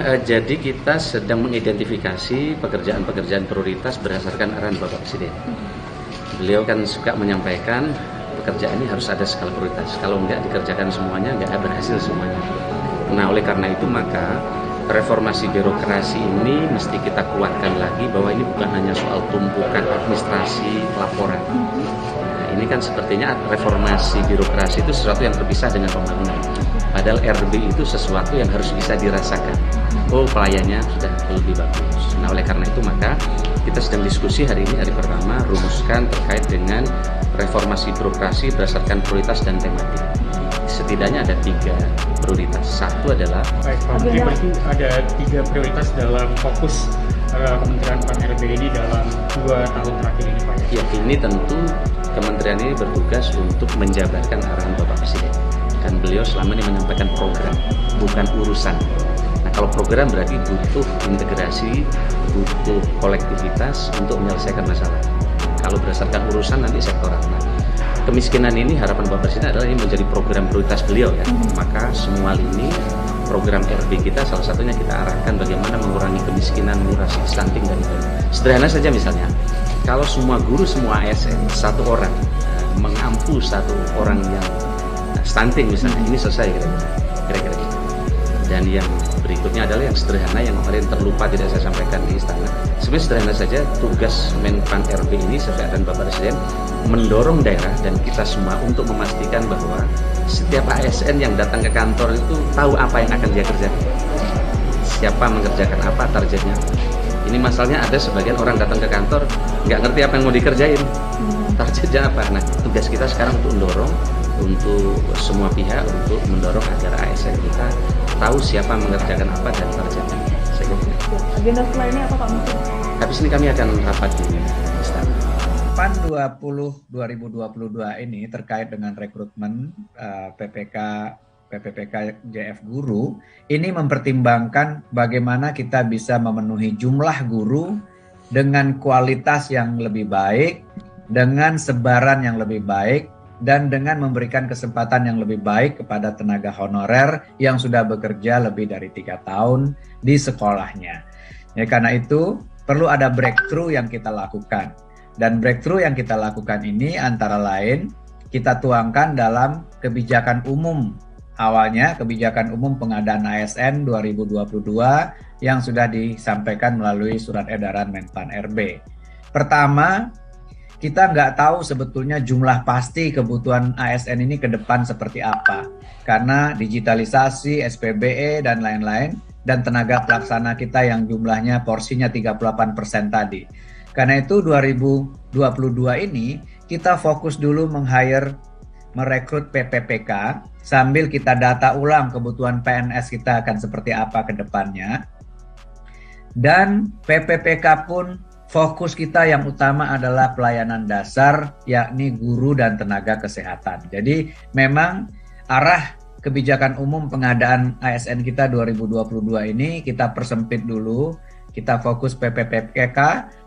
Jadi kita sedang mengidentifikasi pekerjaan-pekerjaan prioritas berdasarkan arahan Bapak Presiden. Beliau kan suka menyampaikan pekerjaan ini harus ada skala prioritas. Kalau enggak dikerjakan semuanya, enggak berhasil semuanya. Nah, oleh karena itu maka reformasi birokrasi ini mesti kita kuatkan lagi bahwa ini bukan hanya soal tumpukan administrasi laporan. Nah, ini kan sepertinya reformasi birokrasi itu sesuatu yang terpisah dengan pembangunan. Padahal RB itu sesuatu yang harus bisa dirasakan. Oh, pelayannya sudah lebih bagus. Nah, oleh karena itu maka kita sedang diskusi hari ini, hari pertama, rumuskan terkait dengan reformasi birokrasi berdasarkan prioritas dan tematik. Setidaknya ada 3 prioritas. Satu adalah baik, Pak Menteri, berarti ada 3 prioritas dalam fokus Kementerian Pan-RB ini dalam 2 tahun terakhir ini, Pak. Ya, ini tentu kementerian ini bertugas untuk menjabarkan arahan Bapak Presiden. Kan beliau selama ini menyampaikan program, bukan urusan. Nah, kalau program berarti butuh integrasi, butuh kolektivitas untuk menyelesaikan masalah. Kalau berdasarkan urusan nanti sektoral. Nah, kemiskinan ini harapan Bapak Presiden adalah ini menjadi program prioritas beliau ya. Maka semua lini program RB kita salah satunya kita arahkan bagaimana mengurangi kemiskinan, mengurangi stunting dan lain-lain. Sederhana saja misalnya, kalau semua guru, semua ASN, satu orang mengampu satu orang yang stunting misalnya, ini selesai kira-kira. Dan yang berikutnya adalah yang sederhana yang kemarin terlupa tidak saya sampaikan di istana. Sebenarnya sederhana saja, tugas Menpan RB ini sesuai arahan Bapak Presiden mendorong daerah dan kita semua untuk memastikan bahwa setiap ASN yang datang ke kantor itu tahu apa yang akan dia kerjakan. Siapa mengerjakan apa, targetnya. Ini masalahnya ada sebagian orang datang ke kantor nggak ngerti apa yang mau dikerjain. Targetnya apa? Nah, tugas kita sekarang untuk mendorong untuk semua pihak untuk mendorong agar ASN kita tahu siapa mengerjakan apa dan targetnya. Agenda selanjutnya apa Pak Menteri? Habis ini kami akan rapat di istana. PAN 2022 ini terkait dengan rekrutmen PPPK JF Guru ini mempertimbangkan bagaimana kita bisa memenuhi jumlah guru dengan kualitas yang lebih baik, dengan sebaran yang lebih baik, dan dengan memberikan kesempatan yang lebih baik kepada tenaga honorer yang sudah bekerja lebih dari 3 tahun di sekolahnya. Ya, karena itu perlu ada breakthrough yang kita lakukan. Dan breakthrough yang kita lakukan ini antara lain kita tuangkan dalam kebijakan umum. Awalnya kebijakan umum pengadaan ASN 2022 yang sudah disampaikan melalui surat edaran Menpan RB. Pertama, kita nggak tahu sebetulnya jumlah pasti kebutuhan ASN ini ke depan seperti apa. Karena digitalisasi, SPBE, dan lain-lain, dan tenaga pelaksana kita yang jumlahnya porsinya 38% tadi. Karena itu 2022 ini kita fokus dulu merekrut PPPK sambil kita data ulang kebutuhan PNS kita akan seperti apa ke depannya. Dan PPPK pun fokus kita yang utama adalah pelayanan dasar, yakni guru dan tenaga kesehatan. Jadi memang arah kebijakan umum pengadaan ASN kita 2022 ini kita persempit dulu, kita fokus PPPK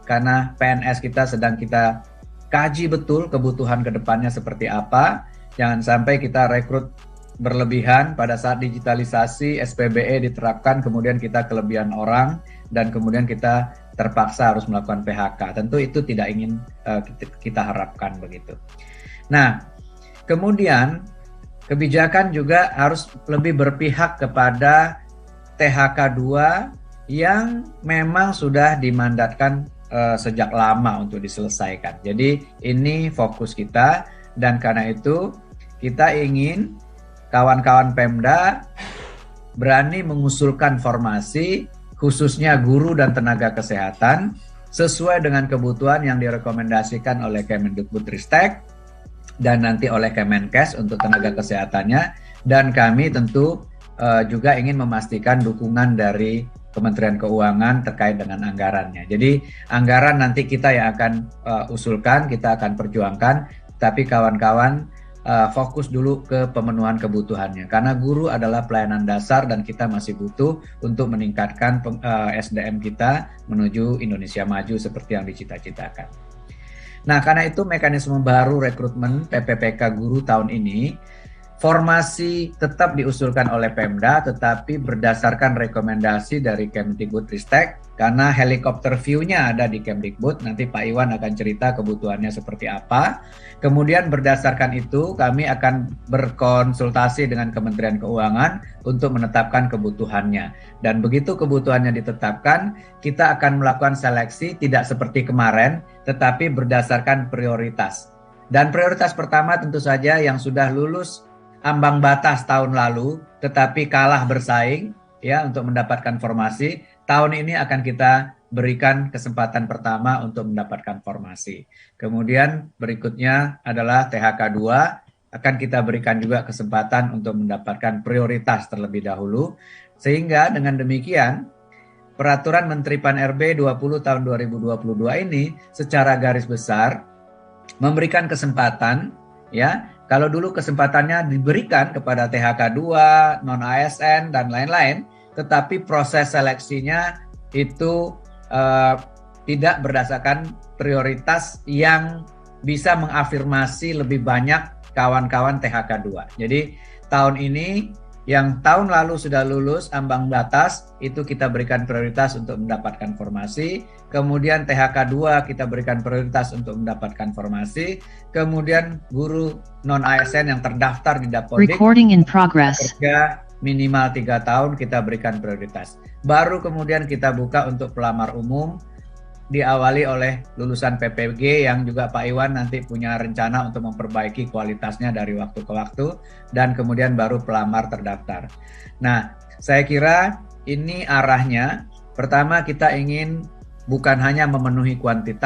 karena PNS kita sedang kita kaji betul kebutuhan ke depannya seperti apa. Jangan sampai kita rekrut berlebihan pada saat digitalisasi, SPBE diterapkan, kemudian kita kelebihan orang, dan kemudian kita terpaksa harus melakukan PHK. Tentu itu tidak ingin kita harapkan begitu. Nah, kemudian kebijakan juga harus lebih berpihak kepada THK 2 yang memang sudah dimandatkan sejak lama untuk diselesaikan. Jadi ini fokus kita, dan karena itu kita ingin kawan-kawan Pemda berani mengusulkan formasi khususnya guru dan tenaga kesehatan sesuai dengan kebutuhan yang direkomendasikan oleh Kemendikbudristek dan nanti oleh Kemenkes untuk tenaga kesehatannya, dan kami tentu juga ingin memastikan dukungan dari Kementerian Keuangan terkait dengan anggarannya. Jadi anggaran nanti kita yang akan usulkan, kita akan perjuangkan, tapi kawan-kawan fokus dulu ke pemenuhan kebutuhannya. Karena guru adalah pelayanan dasar dan kita masih butuh untuk meningkatkan SDM kita menuju Indonesia maju seperti yang dicita-citakan. Nah, karena itu mekanisme baru rekrutmen PPPK guru tahun ini Formasi tetap diusulkan oleh Pemda, tetapi berdasarkan rekomendasi dari Kemdikbudristek, karena helikopter view-nya ada di Kemdikbud, nanti Pak Iwan akan cerita kebutuhannya seperti apa. Kemudian berdasarkan itu kami akan berkonsultasi dengan Kementerian Keuangan untuk menetapkan kebutuhannya. Dan begitu kebutuhannya ditetapkan, kita akan melakukan seleksi tidak seperti kemarin, tetapi berdasarkan prioritas. Dan prioritas pertama tentu saja yang sudah lulus ambang batas tahun lalu, tetapi kalah bersaing ya untuk mendapatkan formasi. Tahun ini akan kita berikan kesempatan pertama untuk mendapatkan formasi. Kemudian berikutnya adalah THK 2, akan kita berikan juga kesempatan untuk mendapatkan prioritas terlebih dahulu. Sehingga dengan demikian, Peraturan Menteri Pan-RB 20 tahun 2022 ini secara garis besar memberikan kesempatan ya. Kalau dulu kesempatannya diberikan kepada THK 2, non-ASN, dan lain-lain, tetapi proses seleksinya itu tidak berdasarkan prioritas yang bisa mengafirmasi lebih banyak kawan-kawan THK 2. Jadi tahun ini yang tahun lalu sudah lulus ambang batas, itu kita berikan prioritas untuk mendapatkan formasi. Kemudian THK 2 kita berikan prioritas untuk mendapatkan formasi. Kemudian guru non-ASN yang terdaftar di Dapodik, Recording in progress. kerja minimal 3 tahun kita berikan prioritas. Baru kemudian kita buka untuk pelamar umum, diawali oleh lulusan PPG yang juga Pak Iwan nanti punya rencana untuk memperbaiki kualitasnya dari waktu ke waktu, dan kemudian baru pelamar terdaftar. Nah, saya kira ini arahnya. Pertama kita ingin bukan hanya memenuhi kuantitas,